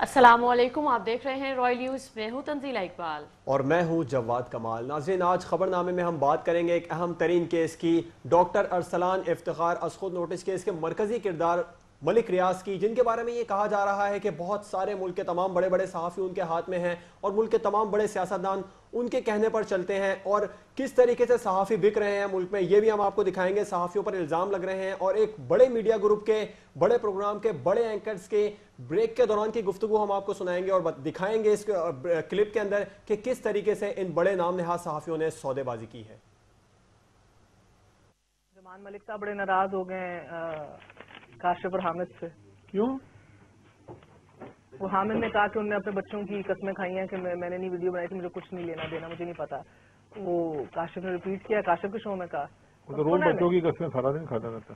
अस्सलाम वालेकुम, आप देख रहे हैं रॉयल न्यूज़। मैं हूं तंजीला इकबाल और मैं हूं जवाद कमाल। नाज़रीन, आज खबरनामे में हम बात करेंगे एक अहम तरीन केस की, डॉक्टर अरसलान इफ्तिखार असखुद नोटिस केस के मरकजी किरदार मलिक रियाज की, जिनके बारे में ये कहा जा रहा है कि बहुत सारे मुल्क के तमाम बड़े बड़े सहाफ़ी उनके हाथ में हैं और मुल्क के तमाम बड़े सियासतदान उनके कहने पर चलते हैं, और किस तरीके से सहाफ़ी बिक रहे हैं मुल्क में ये भी हम आपको दिखाएंगे। सहाफ़ियों पर इल्ज़ाम लग रहे हैं और एक बड़े मीडिया ग्रुप के, बड़े प्रोग्राम के, बड़े एंकर्स के ब्रेक के दौरान की गुफ्तगू हम आपको सुनाएंगे और दिखाएंगे इस क्लिप के अंदर कि किस तरीके से इन बड़े नाम नहाज सहाफ़ियों ने सौदेबाजी की है। जमान मलिक साहब बड़े नाराज हो गए काशिफ और हामिद से। क्यों? वो हामिद ने कहा कि उन्होंने अपने बच्चों की कस्में खाई हैं कि मैंने नहीं वीडियो बनाई थी, मुझे कुछ नहीं लेना देना, मुझे नहीं पता। वो काशिफ ने रिपीट किया, काशिफ के शो में कहा। वो तो रोज बच्चों की कस्में सारा दिन खाता रहता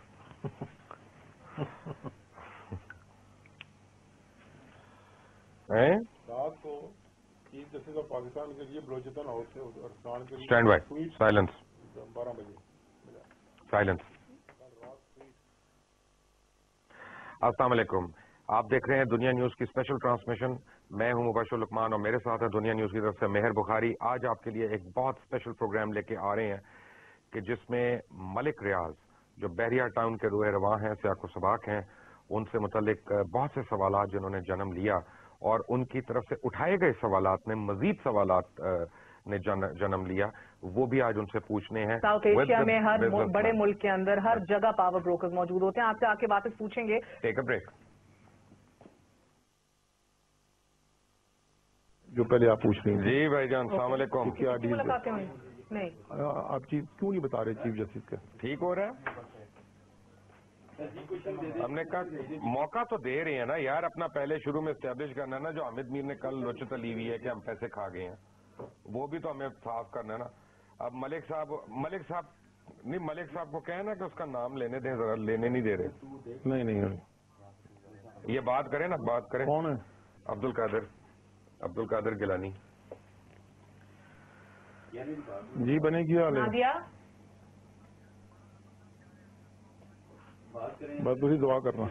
हैं? रात को चीफ जस्टिस ऑफ पाकिस्तान के लिए बलोचिस्तान हाउस से अरसलान के लिए स्टैंड बाय, साइलेंस, 12 बजे साइलेंस। अस्सलाम वालेकुम, आप देख रहे हैं दुनिया न्यूज की स्पेशल ट्रांसमिशन। मैं हूं मुबशर लुकमान और मेरे साथ है दुनिया न्यूज की तरफ से मेहर बुखारी। आज आपके लिए एक बहुत स्पेशल प्रोग्राम लेके आ रहे हैं कि जिसमें मलिक रियाज, जो बहरिया टाउन के रूए रवा हैं, सियाको सबाक हैं, उनसे मुतल्लिक बहुत से सवालात जिन्होंने जन्म लिया और उनकी तरफ से उठाए गए सवालात ने मजीद सवालात ने जन्म लिया, वो भी आज उनसे पूछने हैं। साउथ एशिया में हर बड़े मुल्क के अंदर हर जगह पावर ब्रोकर्स मौजूद होते हैं। आपसे आके बातें पूछेंगे। Take a break. जो पहले आप पूछ रही हैं। जी भाईजान, अस्सलाम वालेकुम। क्या डील मुलाकातें हुई? नहीं, आप चीज क्यों नहीं बता रहे चीफ जस्टिस का? ठीक हो रहा है? हमने कहा मौका तो दे रहे हैं ना यार, अपना पहले शुरू में एस्टेब्लिश करना है ना। जो हामिद मीर ने कल लोचत ली हुई है कि हम पैसे खा गए हैं, वो भी तो हमें साफ करना है ना। अब मलिक साहब को कहे ना कि उसका नाम लेने दें, जरा लेने नहीं दे रहे। नहीं, ये बात करें ना, बात करें। कौन है? अब्दुल कादिर गिलानी जी। बने क्या हाल है? नादिया बस तुझी दुआ करना।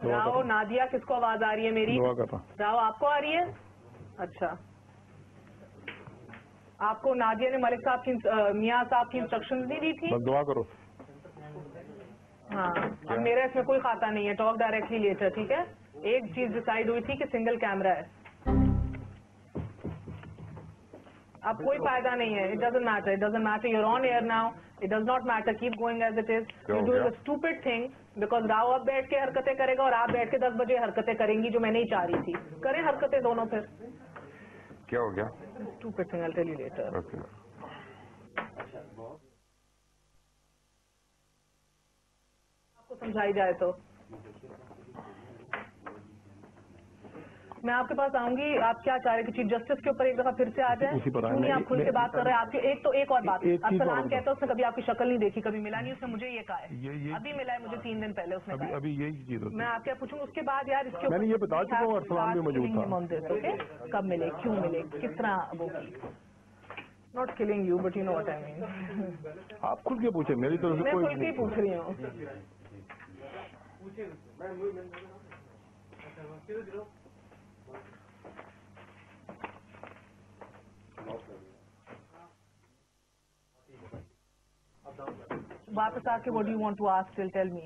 राव, नादिया, किसको आवाज आ रही है मेरी? दुआ करना। राव, आपको आ रही है? अच्छा, आपको नादिया ने मलिक साहब की मियाँ साहब की इंस्ट्रक्शंस नहीं दी थी? बस दुआ करो। हाँ, अब मेरा इसमें कोई खाता नहीं है। टॉक डायरेक्टली लेटर, ठीक है? एक चीज डिसाइड हुई थी कि सिंगल कैमरा है। अब कोई फायदा नहीं है। It doesn't matter, you're on air now, it does not matter, keep going as it is. You do a stupid thing because Rao अब बैठ के हरकतें करेगा और आप बैठ के 10 बजे हरकतें करेंगी, जो मैं नहीं चाह रही थी। करें हरकतें दोनों फिर। क्या हो गया? Stupid thing, I'll tell you later. Okay. आपको समझाई जाए तो मैं आपके पास आऊंगी। आप क्या चाह रहे हैं कि चीफ जस्टिस के ऊपर एक दफा फिर से आ जाए? उसी पर आए। क्यों नहीं आप खुल के बात कर रहे हैं? आपकी एक और बात, एक चीज अरसलान और कहता है उसने कभी आपकी शक्ल नहीं देखी, कभी मिला नहीं, उसने मुझे ये कहा है। ये अभी मिला है मुझे 3 दिन पहले, उसने कहा है। अभी यही चीज होती मैं है। आप क्या पूछूंगा उसके बाद यार? इसके मैंने ये बता चुका हूँ, अरसलान भी मौजूद था। ओके, कब मिले, क्यों मिले, किस तरह वो की? Not killing you, but you know what I mean. आप खुल के पूछे, मेरी तरफ से मैं कोई खुल के ही पूछ रही हूँ। वापस आके what do you want to ask? Tell me.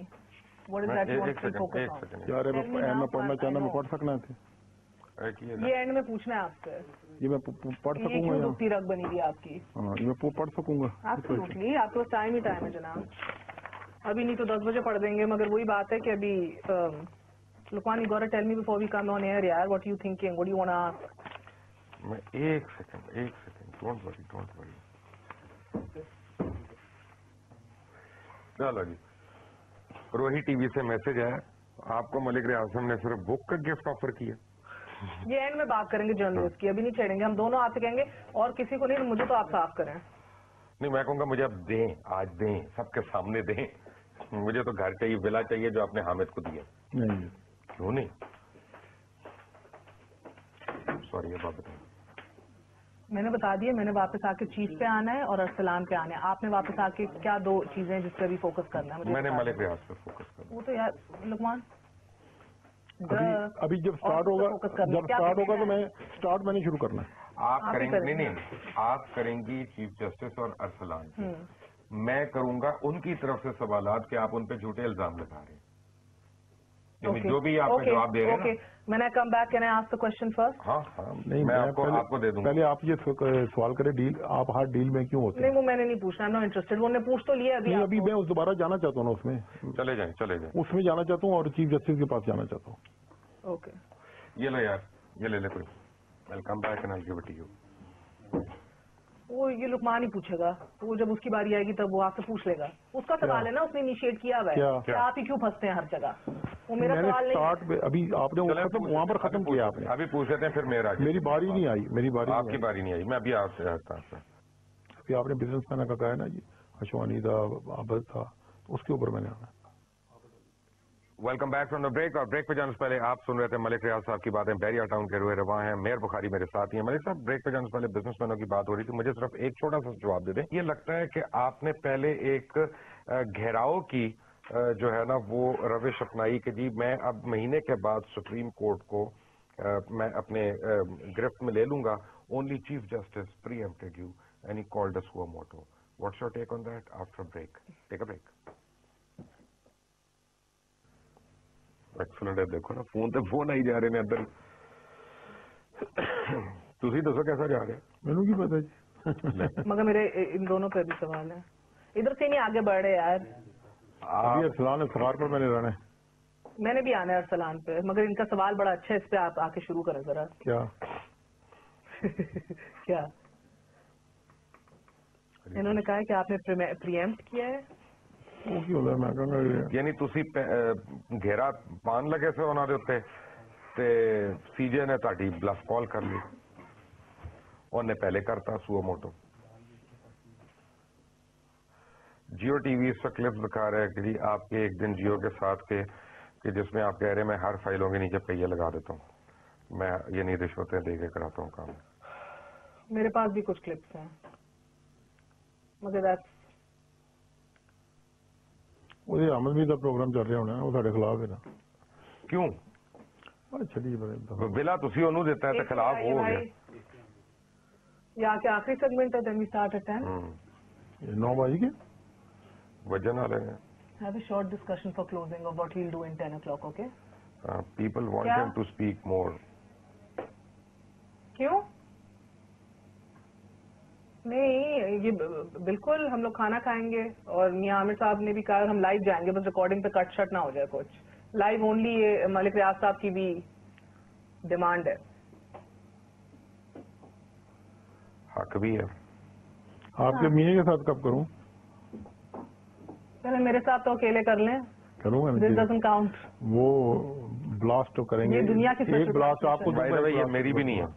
What is that you want to focus on? यार मैं पढ़ना चाहना, मैं पढ़ सकना थे। ये एंड में पूछना है आपसे। ये मैं पढ़ ये सकूंगा? क्यों दुखती रग बनी हुई है आपकी? हाँ, ये मैं पढ़ सकूंगा। Absolutely, आपके पास टाइम ही टाइम है जनाब। अभी नहीं तो 10 बजे पढ़ देंगे, मगर वही बात है कि अभी Lukman, you gotta tell me before we come on air यार, what you thinking, what do you want to ask? मैं एक सेकंड, डोंट वरी। चलो जी, रोही टीवी से मैसेज आया, आपको मलिक रियाज ने सिर्फ बुक का गिफ्ट ऑफर किया। ये एंड में बात करेंगे जर्नलिस्ट की, अभी नहीं छेड़ेंगे। हम दोनों आपसे कहेंगे और किसी को नहीं, मुझे तो आप साफ करें। नहीं, मैं कहूँगा मुझे अब दें, आज दें, सबके सामने दें। मुझे तो घर चाहिए, विला चाहिए जो आपने हामिद को दिया। नहीं, क्यों नहीं? सॉरी, अब आप बताएं। मैंने बता दिया, मैंने वापस आके चीफ पे आना है और अरसलान पे आना है। आपने वापस आके क्या 2 चीजें जिस पे भी फोकस करना है? मुझे मैंने मलिक रियाज पे फोकस करना। वो तो यार लुकमान, अभी जब स्टार्ट होगा तो मैं नहीं शुरू करना है। आप करेंगे नहीं, आप करेंगी चीफ जस्टिस और अरसलान पे, मैं करूंगा उनकी तरफ से सवालात कि आप उन पे झूठे इल्जाम लगा रहे हैं। जो भी आप जवाब दे रहे हैं ना। When I come back, can I ask the question first? हाँ नहीं, मैं आपको दे दूंगा। पहले आप ये सवाल करें, डील आप हर डील में क्यों होते हैं? नहीं, वो मैंने नहीं पूछना, नो इंटरेस्टेड। वो पूछ तो लिया अभी। अभी मैं उस दोबारा जाना चाहता हूँ ना, उसमें चले जाएं उसमें जाना चाहता हूँ और चीफ जस्टिस के पास जाना चाहता हूँ। ओके, ये लो यार, ये ले कोई। Welcome back and I will give it to you. वो ये लुकमान ही पूछेगा, वो जब उसकी बारी आएगी तब वो आपसे पूछ लेगा। उसका सवाल है ना, उसने इनिशिएट किया हुआ है कि आप ही क्यों फंसते हैं हर जगह। वो मेरा सवाल नहीं। स्टार्ट में अभी आपने वहाँ पर खत्म किया आपने। अभी पूछ लेते हैं, फिर मेरा। मेरी बारी नहीं आई, आपकी बारी नहीं आई, मैं अभी आपसे आता हूँ। अभी आपने बिजनेस मैन का कहा है ना जी, अशवानी था, आबद था, उसके ऊपर मैंने आना। Welcome back from the break. और ब्रेक पे जाने से पहले आप सुन रहे थे मलिक रियाज साहब की बातें। बैरिया टाउन के रुए रवा हैं, मेहर बुखारी मेरे साथ ही हैं। मलिक साहब, ब्रेक पे जाने से पहले बिजनेसमैनों की बात हो रही थी, मुझे सिर्फ एक छोटा सा जवाब दे दें। ये लगता है कि आपने पहले एक घेराव की जो है ना वो रविश अपनाई कि जी मैं अब महीने के बाद सुप्रीम कोर्ट को मैं अपने गिरफ्त में ले लूंगा। Only chief justice preempted you and he called us suo motu. What's your take on that after break? Take a break. Excellent है, देखो ना फोन तो फोन आई जा रहे हैं अंदर। तुसी दसो कैसा जा रहे हैं? मैनू की पता जी। मगर मेरे इन दोनों पे भी सवाल है, इधर से नहीं आगे बढ़ रहे यार। अभी अरसलान असरार पर मैंने रहना है। मैंने भी आना है अरसलान पे, मगर इनका सवाल बड़ा अच्छा है, इस पे आप आके शुरू करें जरा। क्या क्या इन्होंने कहा है कि आपने प्रीएम्प्ट किया है? वो क्यों होता है? मैं कहूँगा यानी तुसी घेरा पान लगे से ਉਹਨਾਂ ਦੇ ਉੱਤੇ ਤੇ सीजे ने ਤੁਹਾਡੀ ब्लफ कॉल कर ली, ਉਹਨੇ पहले करता सुओ मोटो। जियो टीवी इस वक्त क्लिप्स दिखा रहा है कि जी आपके एक दिन जियो के साथ के कि जिसमें आप कह रहे हैं मैं हर फाइलों के नीचे पहिए लगा देता हूँ, मैं ये नहीं रिश्वतें दे के कराता हूँ काम। मेरे पास भी कुछ क्लिप्स हैं, मगर ਉਹਦੇ ਆਮਦਨੀ ਦਾ ਪ੍ਰੋਗਰਾਮ ਚੱਲ ਰਿਹਾ ਹੋਣਾ, ਉਹ ਸਾਡੇ ਖਿਲਾਫ ਹੈ ਨਾ। क्यों? ਛੱਡੀ बिला तुसी ਉਹਨੂੰ ਦਿੱਤਾ है तो खिलाफ हो गया। ये आके आखिरी सेगमेंट है, देन वी स्टार्ट एट 10। 9 बज गए वजन वाले हैं। Have a short discussion for closing of what he'll do in 10 o'clock, okay? People want him to speak more. क्यों? नहीं, ये बिल्कुल हम लोग खाना खाएंगे और मियां आमिर साहब ने भी कहा हम लाइव जाएंगे, बस रिकॉर्डिंग पे कट शट ना हो जाए कुछ। लाइव ओनली ये मलिक रियाज साहब की भी डिमांड है। हक भी है। आपके मियां के साथ कब करूं? पहले मेरे साथ तो अकेले कर लें। करूंगा। This doesn't count. वो ब्लास्ट तो करेंगे। ये दुनिया की एक ब्लास्ट आपको ये मेरी भी नहीं है।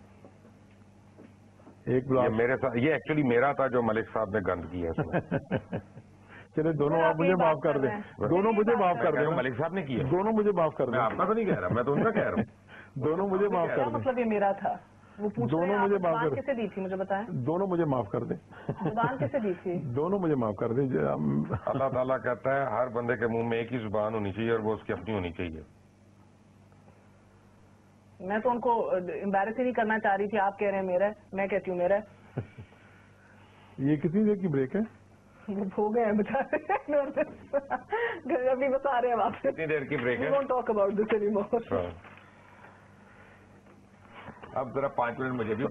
एक ब्लास्ट मेरे साथ, ये एक्चुअली मेरा था जो मलिक साहब ने गंद किया इसमें। चले दोनों आप मुझे माफ कर दें, दोनों मुझे माफ कर दें। मलिक साहब ने किया, दोनों मुझे माफ कर दें। मैं आपका तो नहीं कह रहा, मैं तो उनका कह रहा हूँ। दोनों मुझे माफ कर दें। मतलब ये मेरा था, वो पूछ रहे हैं मुझे माफ कर किसे दी थी मुझे बताएं। दोनों मुझे माफ कर दें। जुबान किसे दी थी? दोनों मुझे माफ कर दें। अल्लाह ताला कहता है हर बंदे के मुंह में एक ही जुबान होनी चाहिए और वो उसकी अपनी होनी चाहिए। मैं तो उनको एम्बैरस ही नहीं करना चाह रही थी, आप कह रहे हैं मेरा है, मैं कहती हूँ मेरा है। ये कितनी देर की ब्रेक है? वो हो गए हैं बेचारे, अभी बता रहे हैं वापस। कितनी देर की ब्रेक है? Don't talk about this anymore. अब जरा 5 मिनट मुझे भी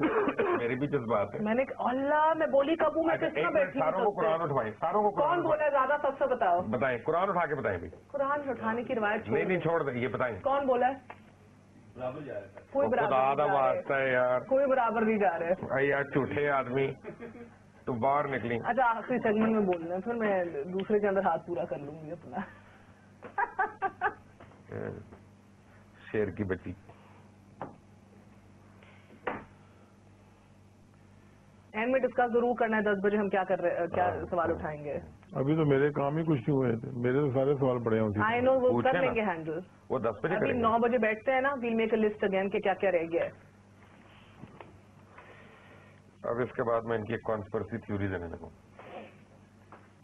मेरी भी जज्बात है। मैंने अल्लाह मैं बोली कब हूँ, मैं कितना बैठी हूँ? सारों को कुरान उठवाएं, सारों को कौन बोला ज्यादा सच से बताओ। बताएं, कुरान उठा के बताएं भाई। कुरान उठाने की रिवायत नहीं छोड़ दे, ये बताएं कौन बोला है? कोई बराबर वास्ता है यार, कोई बराबर नहीं जा रहे यार, झूठे आदमी। तो बाहर निकली। अच्छा आखिरी सेगमेंट में बोल रहे हैं, फिर मैं दूसरे के अंदर हाथ पूरा कर लूंगी अपना। शेर की बच्ची। एंड में डिस्कस जरूर करना है 10 बजे हम क्या कर रहे हैं, क्या सवाल उठाएंगे। अभी तो मेरे काम ही कुछ नहीं हुए थे, मेरे तो सारे सवाल पड़े होते। आई नो, वो कर लेंगे हैंडल। वो 10 बजे अभी 9 बजे बैठते हैं ना, we'll make a list again के क्या क्या रह गया है। अब इसके बाद मैं इनकी कॉन्स्पिरेसी थ्योरी देने लगूं।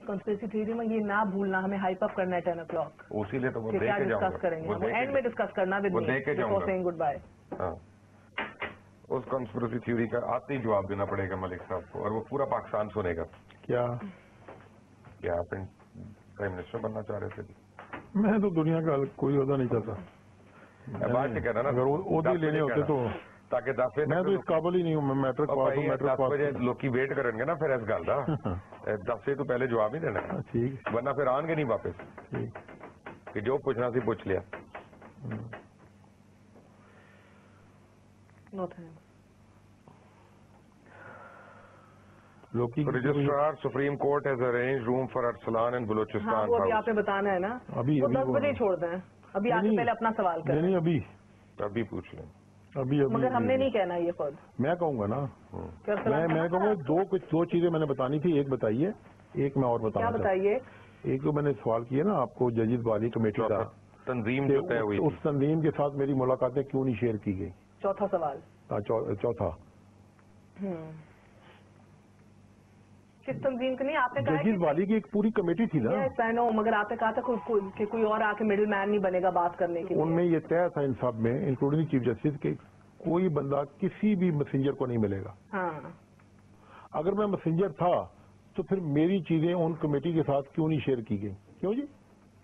कंस्पिरेसी थ्योरी में ये ना भूलना, हमें हाइप अप करना है 10 o'clock। उसीलिए तो वो कि दे क्या के डिस्कस जाऊंगा, करेंगे, वो हम दे एंड के में डिस्कस करना विद वो मी दे के बिफोर जाऊंगा। Saying goodbye. हाँ, उस कंस्पिरेसी थ्योरी का आते ही जवाब देना पड़ेगा मलिक साहब को, और वो पूरा पाकिस्तान सुनेगा। क्या आप प्राइम मिनिस्टर बनना चाह रहे थे? मैं तो दुनिया का कोई ओहदा नहीं चाहता। बात से कहना ना, अगर ओहदे लेने होते तो ताकि 10 बजे मैं तो इस काबिल ही नहीं हूँ। मैं मैट्रिक पास हूँ, मैट्रिक 10 बजे पास। लोग वेट करेंगे ना फिर इस गल का 10 बजे तो पहले जवाब ही देना, ठीक वरना फिर आएंगे नहीं वापस ठीक। कि जो पूछना सी पूछ लिया। No thanks. Registrar supreme court has arranged room for Arsalan in हाँ, बलूचिस्तान वो अभी हाउस। आपने बताना है ना, अभी वो अभी 10 बजे ही छोड़ दें। अभी आके पहले अपना सवाल करें। नहीं अभी अभी पूछ लें। अभी अभी मगर हमने नहीं कहना ये खुद। मैं कहूंगा ना, क्या सलाम मैं कहूँगा दो चीजें मैंने बतानी थी। एक बताइए, एक मैं और क्या बताना चाहता बताइए? हूँ। एक तो मैंने सवाल किया ना आपको जजिद वाली कमेटी का, तंजीम कि जो तय हुई उस तंजीम के साथ मेरी मुलाकातें क्यों नहीं शेयर की गई। चौथा सवाल। चौथा किस तंजीम की नहीं, आपने कहा जजिद वाली की एक पूरी कमेटी थी ना, यस आई नो, मगर आपने कहा था कि कोई और आके मिडिल मैन नहीं बनेगा बात करने के लिए। उनमें ये तय था इन सब में, इंक्लूडिंग चीफ जस्टिस के, कोई बंदा किसी भी मैसेंजर को नहीं मिलेगा। हाँ, अगर मैं मैसेंजर था तो फिर मेरी चीजें उन कमेटी के साथ क्यों नहीं शेयर की गई? क्यों जी?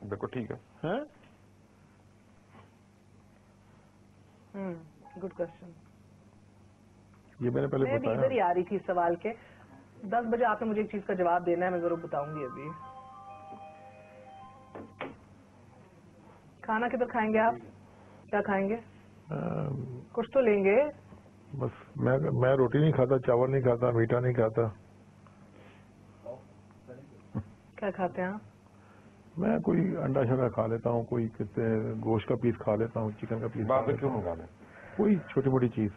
बिल्कुल ठीक है। हैं? Good question. ये मैंने पहले मैं भी इधर ही बताया। आ रही थी इस सवाल के। 10 बजे आपने मुझे एक चीज का जवाब देना है, मैं जरूर बताऊंगी। अभी खाना किधर खाएंगे आप? क्या खाएंगे? कुछ तो लेंगे। बस मैं रोटी नहीं खाता, चावल नहीं खाता, मीठा नहीं खाता। क्या खाते हैं आप? मैं कोई अंडा शंडा खा लेता हूँ, कोई गोश्त का पीस खा लेता हूँ, चिकन का पीस खा बात लेता क्यों हूँ, मंगाना? कोई छोटी मोटी चीज,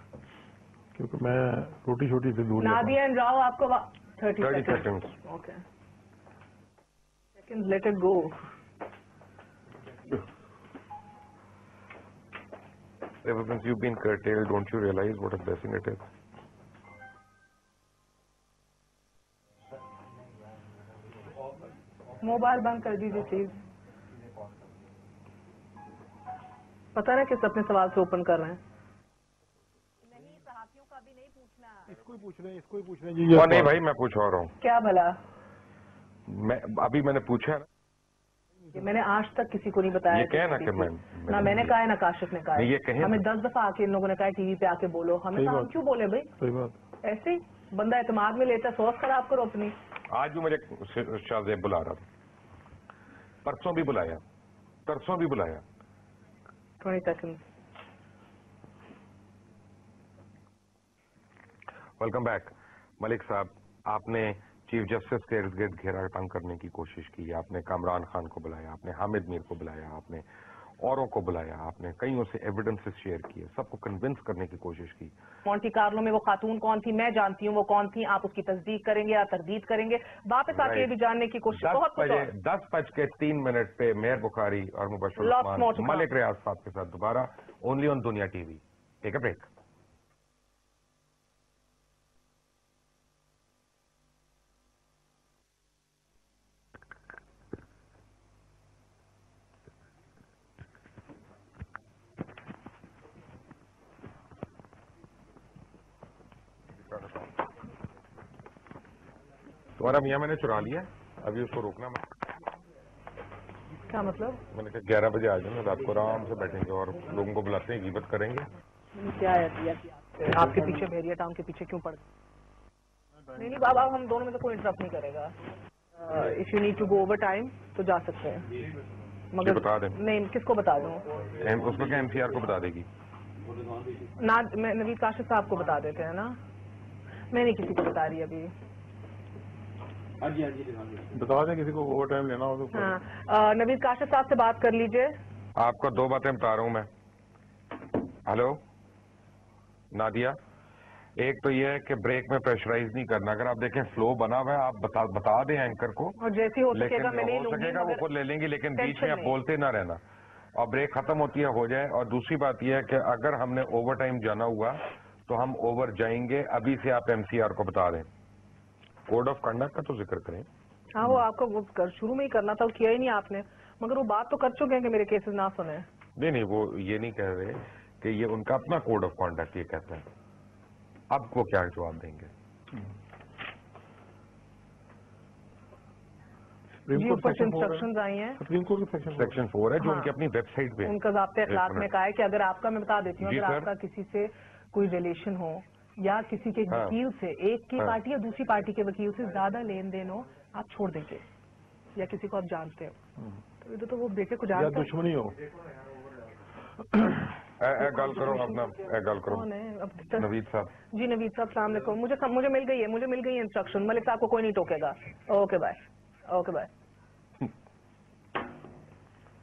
क्योंकि मैं रोटी छोटी से दूर रहता हूँ। नादिया एंड राव आपको 30 seconds. Seconds. Okay, seconds, let it go. Ever since you've been curtailed, don't you realize what a blessing it is? Mobile बंद कर दीजिए प्लीज। पता ना किस अपने सवाल से ओपन कर रहे हैं। नहीं, सहाफियों का भी नहीं पूछना। इसको ही पूछ रहे हैं जी। और नहीं भाई, मैं पूछ और रहा हूँ। क्या भला? अभी मैंने पूछा है ना, ये मैंने आज तक किसी को नहीं बताया। ये कहे ना कि ना मैंने कहा है ना काशिफ ने कहा है। नहीं, ये कहे हमें ना। 10 दफा आके इन लोगों ने कहा टीवी पे आके बोलो, हमें सही कहा हम बात। क्यों बोले भाई? सही बात। ऐसे ही बंदा एतमाद में लेता है, सोच खराब करो अपनी। आज भी मुझे शाहजेब बुला रहा था, परसों भी बुलाया, तरसों भी बुलाया। 20 सेकंड्स। Welcome back. मलिक साहब, आपने चीफ जस्टिस के इर्द गिर्द घेरा तंग करने की कोशिश की, आपने कामरान खान को बुलाया, आपने हामिद मीर को बुलाया, आपने औरों को बुलाया, आपने कईयों से एविडेंसेस शेयर किए, सबको कन्विंस करने की कोशिश की। मोंटी कार्लो में वो खातून कौन थी? मैं जानती हूँ वो कौन थी। आप उसकी तस्दीक करेंगे या तरदीद करेंगे? वापस आके ये भी जानने की कोशिश। बहुत कुछ और। 10:03 पे मेहर बुखारी और Mubashar Lots more to Usman come. Malik Riaz साहब के साथ दोबारा only on Dunya TV. Take a break. तुम्हारा मियाँ मैंने चुरा लिया, अभी उसको रोकना मत। क्या मतलब? मैंने कहा 11 बजे आ जाना, रात को आराम से बैठेंगे और लोगों को बुलाते हैं, गिबत करेंगे। क्या है आपके पीछे भेड़िया टाउन के पीछे क्यों पड़? नहीं बाबा, हम दोनों में से कोई इंटरप्ट नहीं करेगा। If you need to go over time तो जा सकते हैं, मगर बता दें। नहीं, किसको बता दूं? उसको क्या MCR को बता देगी? ना, मैं नवीद काशिफ साहब को बता देते हैं ना, मैं नहीं किसी को बता रही अभी। बता दें किसी को ओवर टाइम लेना हो तो। हाँ, नवीद काशिफ साहब से बात कर लीजिए। आपको 2 बातें बता रहा हूं मैं। हेलो नादिया, एक तो ये है कि ब्रेक में प्रेशराइज नहीं करना। अगर आप देखें फ्लो बना हुआ है, आप बता दें एंकर को, और जैसे हो लेकिन सकेगा मैं नहीं हो लूंगी, सकेगा वो मगर खुद ले लेंगी, लेकिन बीच टेंशन में आप नहीं। बोलते ना रहना। और ब्रेक खत्म होती है हो जाए। और दूसरी बात यह है कि अगर हमने ओवर टाइम जाना हुआ तो हम ओवर जाएंगे। अभी से आप MCR को बता दें। कोड ऑफ कंडक्ट का तो जिक्र करें। हाँ वो आपको वो शुरू में ही करना था, वो किया ही नहीं आपने, मगर वो बात तो कर चुके हैं कि मेरे केसेस ना सुने। नहीं नहीं, वो ये नहीं कह रहे कि ये उनका अपना कोड ऑफ कॉन्डक्ट ये कहता है, अब वो क्या जवाब देंगे? जी ऊपर से इंस्ट्रक्शंस आई हैं, सुप्रीम कोर्ट के सेक्शन 4 है जो उनकी अपनी वेबसाइट पे उनका ज़ाब्ते अखलाक में कहा है कि अगर आपका, मैं बता देती हूँ, जी अगर सर। आपका किसी से कोई रिलेशन हो या किसी के हाँ। वकील से, एक की हाँ। पार्टी या दूसरी पार्टी के वकील से ज्यादा लेन देन हो, आप छोड़ देंगे, या किसी को आप जानते हो, तो इधर तो वो देखे को या जानते हैं। दुश्मनी हो। गल करो अपना, गल करो कौन है अब? नवीद साहब। जी नवीद साहब सलाम अलैकुम, मुझे मिल गई है इंस्ट्रक्शन, मलिक साहब को कोई नहीं टोकेगा। Okay bye, okay bye.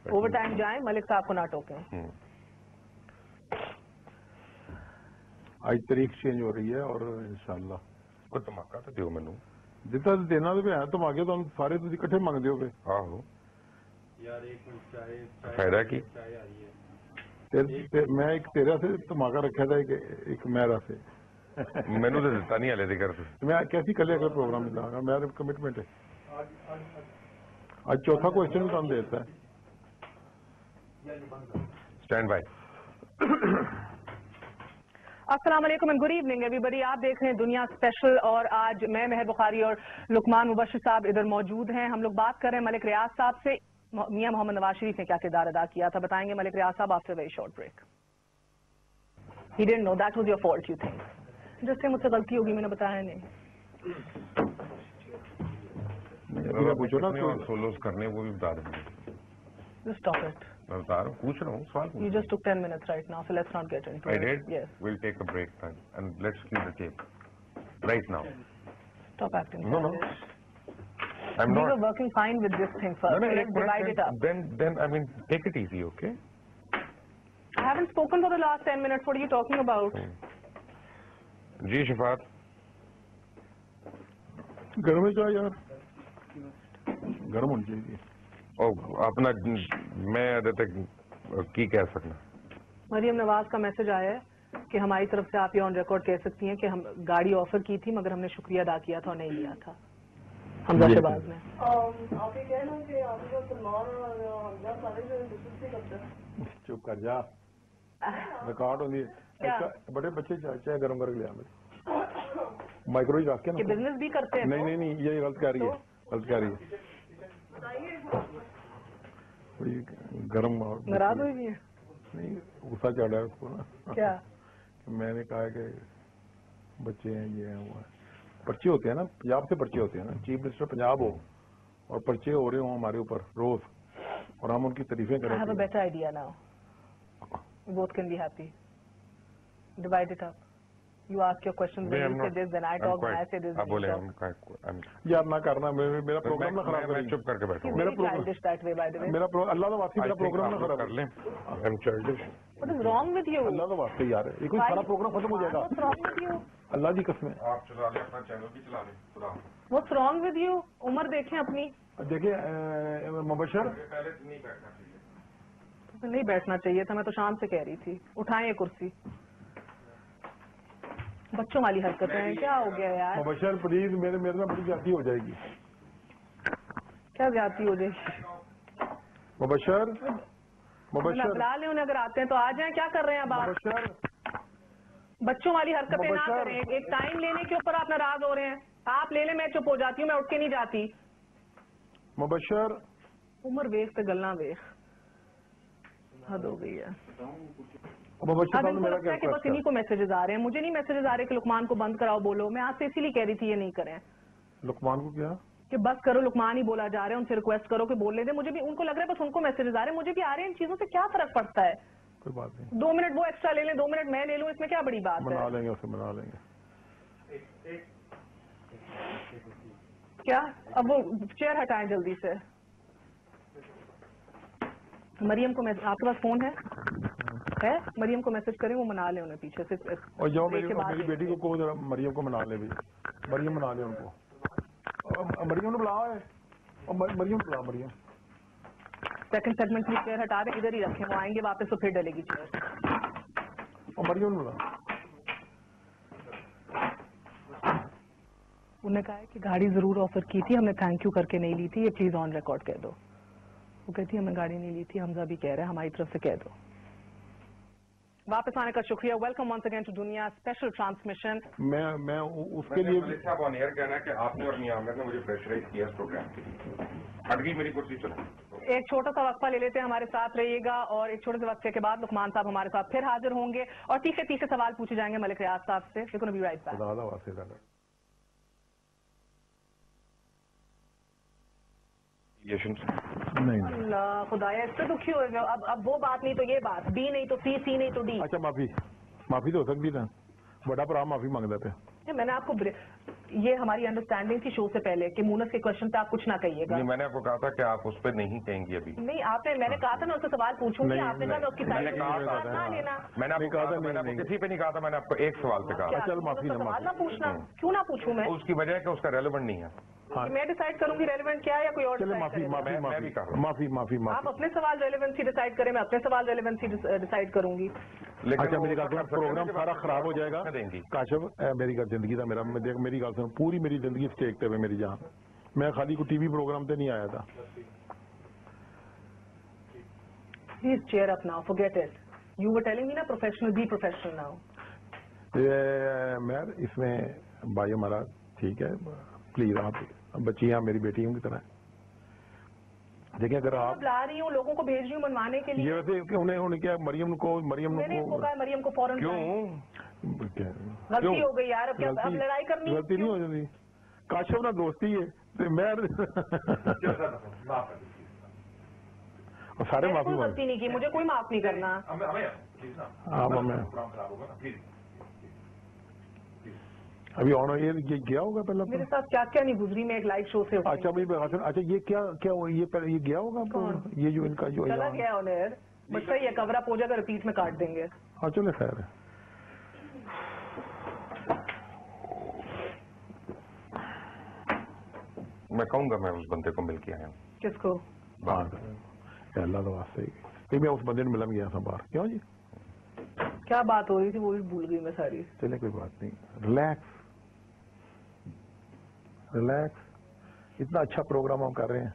Over time जाए, मलिक साहब को ना टोकें। आज तारीख चेंज हो रही है और इंशाल्लाह कोई धमाका तो दियो मैनू। जितना देना तो है, तुम आगे तो सारे तुम इकट्ठे मंगते हो। आहो फायदा की मैं एक तेरा से धमाका रखा था, एक मेरा से। मैनू तो दिता नहीं हले तक। मैं कैसी कल अगला प्रोग्राम में जाऊंगा, मेरा कमिटमेंट है। आज चौथा क्वेश्चन भी तुम देता है। Stand by. अस्सलाम वालेकुम एंड गुड इवनिंग एवरीबॉडी, आप देख रहे हैं दुनिया स्पेशल और आज मैं मेहर बुखारी और लुकमान मुबशिर साहब इधर मौजूद हैं। हम लोग बात कर रहे हैं मलिक रियाज साहब से, मियां मोहम्मद नवाज शरीफ ने क्या किरदार अदा किया था, बताएंगे मलिक रियाज साहब after very short break. He didn't know that was your fault you think, जैसे मुझसे गलती होगी, मैंने बताया नहीं। पूछो ना सोलोस करने वो भी बता देंगे। जस्ट स्टॉप इट, मैं बता रहा हूँ, पूछ रहा हूँ, सवाल you just took 10 minutes right now, so let's not get into I it. did? Yes. We'll take a break time and let's keep the tape right now. Stop acting No, no. childish. I'm We not. were working fine with this thing first. No, no, Let's divide it up. Then I mean, take it easy, okay? I haven't spoken for the last 10 minutes. What are you talking about? जी शिफात। गर्म है क्या यार? गर्म होनी चाहिए। ओ अपना मैं तक की कह सकना। मरियम नवाज का मैसेज आया है कि हमारी तरफ से आप ये ऑन रिकॉर्ड कह सकती हैं कि हम गाड़ी ऑफर की थी मगर हमने शुक्रिया अदा किया था और नहीं लिया था हमजा शहबाज में। आप ये कह रहे हो कि आप सलमान और हमजा सारे जो डिस्कस करते हैं। चुप कर जा, रिकॉर्ड होनी है। बड़े बच्चे चाय गरम करके ले आ, माइक्रो ही रख के ना। बिजनेस भी करते हैं? नहीं ये गलत कह रही है, गलत कह रही है। गरम नाराज हुई है? नहीं, गुस्सा चढ़ रहा है उसको ना। क्या? मैंने कहा कि बच्चे हैं, ये हैं, वो है। पर्चे होते हैं ना, पंजाब से पर्चे होते हैं ना, चीफ मिनिस्टर पंजाब हो और पर्चे हो रहे हो हमारे ऊपर रोज और हम उनकी तारीफें करें। I have a better idea now. We both can be happy. Divide it up. You ask your questions, then you say this, then I talk, then I say this. आप बोले यार ना करना, मेरा प्रोग्राम ना खराब मैं चुप करके बैठा हूँ। He's very childish that way, by the way. मेरा अल्लाह का वास्ते मेरा प्रोग्राम ना खराब कर लें। I'm childish. What is wrong with you? अल्लाह का वास्ते यार, ये कोई सारा प्रोग्राम खत्म हो जाएगा। What's wrong with you? अल्लाह की कसम है। आप चला लें, अपना चैनल भी चला लें। खुदा What's wrong with you? उम्र देखें अपनी। देखिए मुबशर, पहले नहीं बैठना चाहिए। तो नहीं बैठना चाहिए था, मैं तो शाम से कह रही थी उठाएं ये कुर्सी। बच्चों वाली हरकतें हैं, क्या हो गया यार? मुबशर प्लीज, मेरे में बड़ी ज्यादती हो जाएगी। क्या ज्यादती हो जाएगी? मुबशर बुला ले उन्हें, अगर आते हैं तो आ जाएं। क्या कर रहे हैं अब आप? मुबशर बच्चों वाली हरकतें ना करें। एक टाइम लेने के ऊपर आप नाराज हो रहे हैं। आप ले लें, मैं चुप हो जाती हूँ, मैं उठ के नहीं जाती। मुबशर, उम्र वेख पे गलना वेख, हद हो गई है। मुबशर अब साहब इनको मेरा लगता है कि क्या बस इन्हीं को मैसेजेस आ रहे हैं, मुझे नहीं मैसेजेस आ रहे कि लुकमान को बंद कराओ बोलो। मैं आज से इसीलिए कह रही थी ये नहीं करें, लुकमान को क्या कि बस करो, लुकमान ही बोला जा रहा है, उनसे रिक्वेस्ट करो कि बोलने दे। मुझे भी उनको लग रहा है बस उनको मैसेजेस आ रहे हैं, मुझे भी आ रहे हैं। इन चीजों से क्या फर्क पड़ता है? कोई बात नहीं, 2 मिनट वो एक्स्ट्रा ले लें, 2 मिनट मैं ले लूं, इसमें क्या बड़ी बात बना है? लेंगे उसे, बना लेंगे। क्या? अब वो चेयर हटाएं जल्दी से। मरियम को आपके पास फोन है? मरियम को मैसेज करें, वो मना ले उन्हें पीछे से। और जाओ मेरी बेटी को जरा मरियम को मना ले भी, मरियम मना ले उनको। मरियम ने बुलाया है, और मरियम बुला, मरियम। सेकंड सेगमेंट में चेयर हटा दें, इधर ही रखें, वो आएंगे वापस तो फिर डलेगी चेयर। और मरियम ने बुला। उन्होंने कहा है कि गाड़ी जरूर ऑफर की थी, हमने थैंक यू करके नहीं ली थी, ये प्लीज ऑन रिकॉर्ड कह दो। वो कहती है हमने गाड़ी नहीं ली थी, हमजा भी कह रहा है, हमारी तरफ से कह दो। वापस आने का शुक्रिया। वेलकम वंस अगेन टू दुनिया स्पेशल ट्रांसमिशन। मैं उसके लिए साहब ऑन एयर कहना है कि आपने और मियां आमिर ने मुझे प्रेशराइज किया इस प्रोग्राम के लिए। हट गई मेरी कुर्सी, चलो एक छोटा सा वक्फा ले लेते हैं, हमारे साथ रहिएगा और एक छोटे से वक्फे के बाद लुकमान साहब हमारे साथ फिर हाजिर होंगे और तीखे तीखे सवाल पूछे जाएंगे मलिक रियाज साहब से। We're gonna be right back. ज़्यादा वास्ते ज़्यादा नहीं। अल्लाह खुदाया, इससे दुखी हो गए। अब वो बात नहीं तो ये बात, बी नहीं तो सी, सी नहीं तो डी। अच्छा माफी तो हो सकती था, बड़ा भरा माफी मांग देते। मैंने आपको ये हमारी अंडरस्टैंडिंग थी शो से पहले कि मूनस के क्वेश्चन पे आप कुछ ना कहिएगा। मैंने आपको कहा था कि आप उस पर नहीं कहेंगी अभी। नहीं मैंने कहा था मैं उससे सवाल पूछूंगी, आपने कहा मैं उसकी मैंने कहा था, मैंने आपको कहा था, मैंने आपको किसी पे नहीं कहा था, मैंने आपको एक सवाल पे कहा। चल माफी सवाल ना पूछना, क्यों ना पूछूं मैं? उसकी वजह है कि उसका रेलेवेंट नहीं है। मैं डिसाइड करूंगी रेलेवेंट क्या है या कोई और? चले माफी। आप अपने सवाल रेलेवेंसी डिसाइड करें, मैं अपने सवाल रेलेवेंसी डिसाइड करूंगी। अच्छा मेरी गल सुन, प्रोग्राम सारा खराब हो जाएगा काशिफ। मेरी गल जिंदगी का मेरा देख, मेरी गल सुन, पूरी मेरी जिंदगी स्टेक पे मेरी जान। मैं खाली को टीवी प्रोग्राम पे नहीं आया था। Please cheer up now, forget it. You were telling me ना प्रोफेशनल, बी प्रोफेशनल नाउ। मैं इसमें भाई हमारा ठीक है, प्लीज आप बच्चियां मेरी बेटियों की तरह देखिए। अगर आप ला रही हूँ, लोगों को भेज रही हूँ मनवाने के लिए। ये वैसे उन्हें क्या मरियम को मरियम को फौरन क्यों गलती हो गई यार, अब क्या अब लड़ाई करनी? गलती नहीं हो जाती, काशिफ ना दोस्ती है तो मैं सारे माफी कोई गलती नहीं की, मुझे कोई माफ नहीं करना। अभी ऑन एयर ये गया होगा पहले मेरे साथ क्या क्या नहीं गुजरी, मैं एक लाइव शो से। अच्छा अच्छा ये क्या ये गया होगा ये जो इनका जो चला गया ऑन एयर, बच्चा ये कवरा पोजा का रिपीट में काट देंगे। हाँ चले खैर है। मैं कहूंगा मैं उस बंदे को मिल के आया हूँ। किसको? अल्लाह तो वास्ते मैं उस बंदे ने मिला गया था बाहर। क्यों जी क्या बात हो रही थी वो भी भूल गई मैं सारी। चले कोई बात नहीं, रिलैक्स। इतना अच्छा प्रोग्राम हम कर रहे हैं।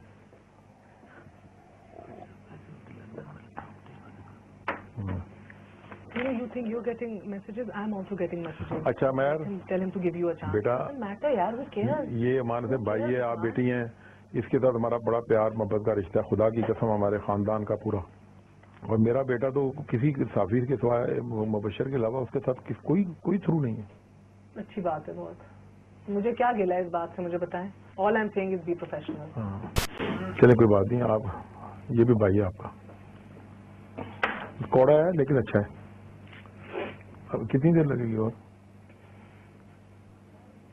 You think you're getting messages? I'm also getting messages. अच्छा मैं tell him to give you a chance. बेटा matter यार, वो क्या? ये हमारे से भाई है, आप बेटी हैं, इसके साथ हमारा बड़ा प्यार मोहब्बत का रिश्ता है, खुदा की कसम हमारे खानदान का पूरा। और मेरा बेटा तो किसी साफिर के सिवाय मुबशर के अलावा उसके साथ कोई थ्रू नहीं है। अच्छी बात है बहुत। मुझे क्या गिला इस बात से, मुझे बताएं। All I am saying is be professional. चले कोई बात नहीं, आप ये भी भाई है आपका, कौड़ा है लेकिन अच्छा है। अब कितनी देर लगेगी और?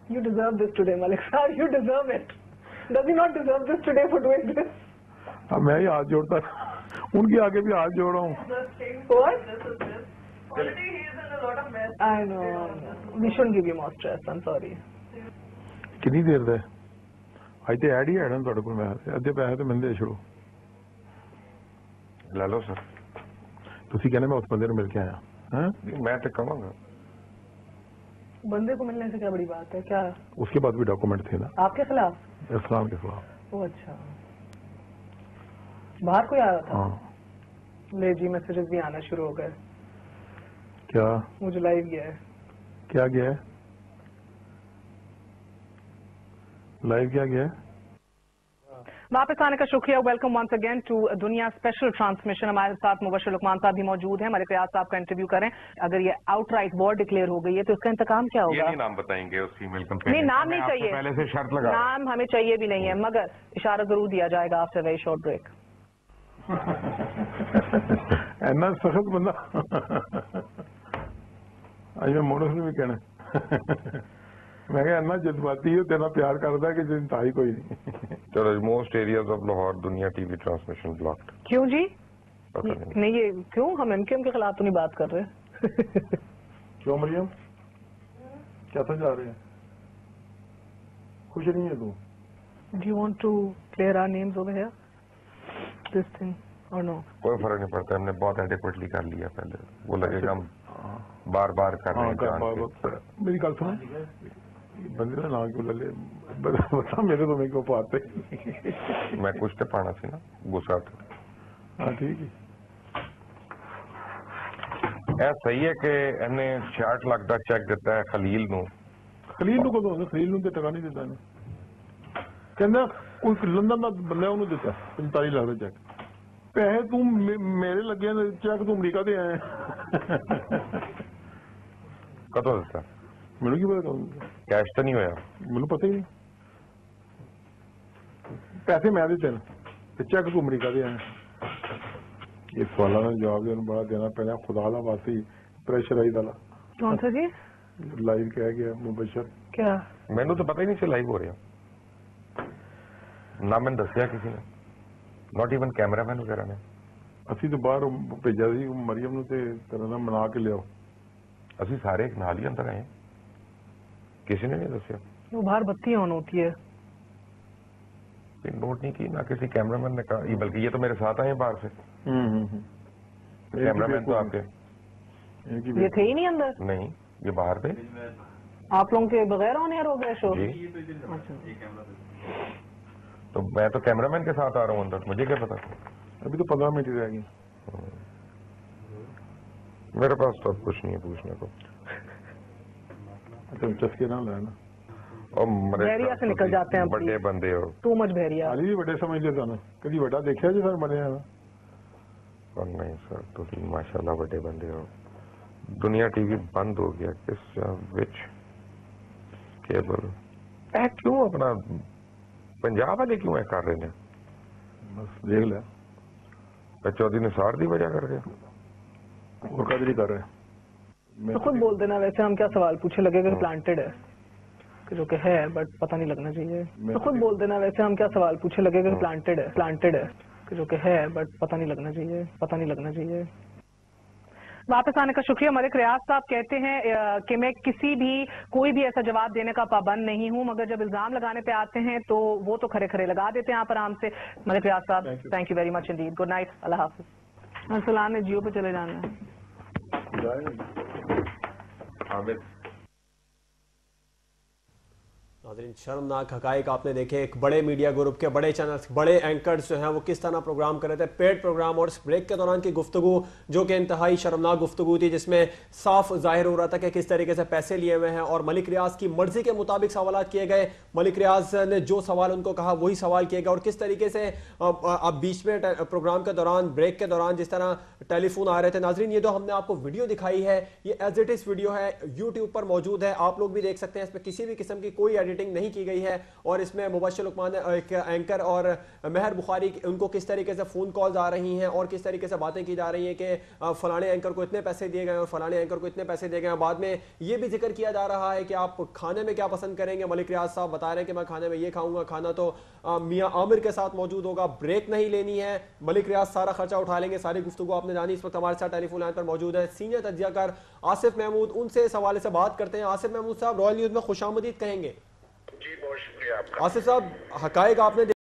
You deserve this today, Malik Saab. You deserve it. Does he not deserve this today for doing this? अब मैं ही हाथ जोड़ता, उनके आगे भी हाथ जोड़ रहा हूँ। What? Already he is in a lot of mess. I know. We shouldn't give you more stress. I'm sorry. कितनी देर दे ਅੱਜ ਤੇ ਐਡ ਹੀ ਹੈ ਨਾ ਤੁਹਾਡੇ ਕੋਲ, ਮੈਂ ਅੱਧੇ ਪੈਸੇ ਤੇ ਮੈਨੂੰ ਦੇ ਛੜੋ। ਲੈ ਲਓ ਸਰ। ਤੁਸੀਂ ਕਹਿੰਦੇ ਮੈਂ ਉਸ ਬੰਦੇ ਨੂੰ ਮਿਲ ਕੇ ਆਇਆ। मैं तो कहूँगा बंदे को मिलने से क्या बड़ी बात है? क्या उसके बाद भी डॉक्यूमेंट थे ना आपके खिलाफ? इस्लाम के खिलाफ। ओ अच्छा, बाहर कोई आया था? हाँ। ले जी मैसेजेस भी आना शुरू हो गए। क्या मुझे लाइव गया है। क्या गया है? लाइव क्या गया है? वापस आने का शुक्रिया। वेलकम वंस अगेन टू दुनिया स्पेशल ट्रांसमिशन। हमारे साथ मुबशर लुकमान साहब भी मौजूद हैं। मलिक रियाज साहब का इंटरव्यू करें। अगर ये आउटराइट वॉर डिक्लेयर हो गई है तो इसका इंतकाम क्या होगा? ये नहीं नाम बताएंगे उस फीमेल कंपेनियन। नहीं नाम नहीं चाहिए, पहले से शर्त लगा, नाम हमें चाहिए भी नहीं है, मगर इशारा जरूर दिया जाएगा आफ्टर वेरी शॉर्ट ब्रेक। इतना सख्त बंदा आज मैं मोनस ने भी कहना मैं इतना जज्बाती है, तेरा प्यार करता है कि जिंदा ही कोई नहीं। चलो मोस्ट एरियाज ऑफ लाहौर दुनिया टीवी ट्रांसमिशन ब्लॉक्ड। क्यों जी? पता नहीं ये क्यों, हम एमकेएम के खिलाफ तो नहीं बात कर रहे। क्यों मरियम क्या था जा रहे हैं? खुश नहीं है तू? Do you want to clear our names over here? This thing or no? कोई फर्क नहीं पड़ता, हमने बहुत एडिक्वेटली कर लिया पहले, वो लगेगा हम बार बार कर रहे हैं। मेरी गल सुनो, بندے نا کیوں لے لے بتا میرے تو میں کیوں پاتے میں کچھ تے پانا سی نا غصہ ہاں ٹھیک ہے اے صحیح ہے کہ انہیں 66 لاکھ دا چیک دیتا ہے خلیل نو خلیل نو تے ٹکا نہیں دیتا کہنا کوئی لندن دا بندہ انہوں دیتا 45 لاکھ دا چیک پیسے تم میرے لگے چیک تو امریکہ دے آئے کتوں دیتا میرے کی پتا کیش تو نہیں ہویا مجھے پتہ ہی نہیں پیسے میں دیتے ہیں چیک تو امریکہ دے آئے یہ سوالوں کا جواب دینا بڑا دینا پہنا خدا لا واسی پریشر آئی دالا کون سا جی لائیو کہہ گیا مبشر کیا مینو تو پتہ ہی نہیں سی لائیو ہو رہا نہ میں دسیا کسی نے ناٹ ایون کیمرہ مین وغیرہ نے اسی تو باہر بھیجا سی مریم نو تے تیرا منا کے لیاؤ اسی سارے ایک نال ہی اندر آئے کسی نے نہیں دسیا وہ باہر بتی آن ہوتی ہے نوٹ نہیں کی نہ کسی کیمرہ مین نے کہا بلکہ یہ تو میرے ساتھ آئے باہر سے کیمرہ مین تو آپ کے یہ تھے ہی نہیں اندر نہیں یہ باہر تھے آپ لوگوں کے بغیر آن ایئر ہو گئے شو جی تو میں تو کیمرہ مین کے ساتھ آ رہا ہوں اندر مجھے کیا پتا ابھی تو 15 منٹ ہی رہ گئی میرے پاس تو اب کچھ نہیں ہے پوچھنے کو چسکے نہ لینا اور بحریہ سے نکل جاتے ہیں بڑے بندے ہو ٹو مچ بحریہ علی بھی بڑے سمجھ لیتا نا کبھی بڑا دیکھا جی سر بنے ہیں اور نہیں سر تو ماشاء اللہ بڑے بندے ہو دنیا ٹی وی بند ہو گیا کس وچ کیبل کیوں اپنا پنجاب والے کیوں کر رہے ہیں بس دیکھ لیا چودھری نثار دی وجہ کر کے اور قدر ہی کر رہے تو خود بول دینا ویسے ہم کیا سوال پوچھے لگے کہ پلانٹڈ ہے جو کہ ہے بٹ پتہ نہیں لگنا چاہیے تو خود بول دینا ویسے ہم کیا سوال پوچھے لگے کہ پلانٹڈ ہے جو کہ ہے بٹ پتہ نہیں لگنا چاہیے واپس آنے کا شکریہ ملک ریاض صاحب کہتے ہیں کہ میں کوئی بھی ایسا جواب دینے کا پابند نہیں ہوں مگر جب الزام لگانے پہ آتے ہیں تو وہ تو کھڑے لگا دیتے ہیں آپ آرام سے ملک ریاض صاحب thank you very much indeed good night اللہ حافظ ارسلان نے جیو پہ چلے جانا ہے ناظرین شرمناک حقائق آپ نے دیکھے ایک بڑے میڈیا گروپ کے بڑے چینلز بڑے اینکرز جو ہیں وہ کس طرح پروگرام کر رہے تھے پیڈ پروگرام اور اس بریک کے دوران کی گفتگو جو کہ انتہائی شرمناک گفتگو تھی جس میں صاف ظاہر ہو رہا تھا کہ کس طریقے سے پیسے لیے ہوئے ہیں اور ملک ریاض کی مرضی کے مطابق سوالات کیے گئے ملک ریاض نے جو سوال ان کو کہا وہی سوال کیے گئے اور کس طریقے سے اب بیچ میں پروگرام کے دوران بریک کے دوران جس طرح ٹیلی فون آ رہے تھے ناظرین یہ جو ہم نے آپ کو ویڈیو دکھائی ہے یہ ایز اٹ از ویڈیو ہے یوٹیوب پر موجود ہے آپ لوگ بھی دیکھ سکتے ہیں اس پہ کسی بھی قسم کی کوئی ایڈیٹنگ نہیں کی گئی ہے اور اس میں مبشر لقمان ایک اینکر اور مہر بخاری ان کو کس طریقے سے فون کالز آ رہی ہیں اور کس طریقے سے باتیں کی جا رہی ہیں کہ فلانے اینکر کو اتنے پیسے دیے گئے اور فلانے اینکر کو اتنے پیسے دیے گئے بعد میں یہ بھی ذکر کیا جا رہا ہے کہ آپ کھانے میں کیا پسند کریں گے ملک ریاض صاحب بتا رہے ہیں کہ میں کھانے میں یہ کھاؤں گا کھانا تو میاں عامر کے ساتھ موجود ہوگا بریک نہیں لینی ہے ملک ریاض سارا خرچہ اٹھا لیں گے ساری گفتگو آپ نے جانی اس وقت ہمارے ساتھ ٹیلی فون لائن پر موجود ہے سینئر تجزیہ کار آصف محمود ان سے اس حوالے سے بات کرتے ہیں آصف محمود صاحب رائل نیوز میں خوش آمدید کہیں گے جی بہت شکریہ آپ کا آصف صاحب حقائق آپ نے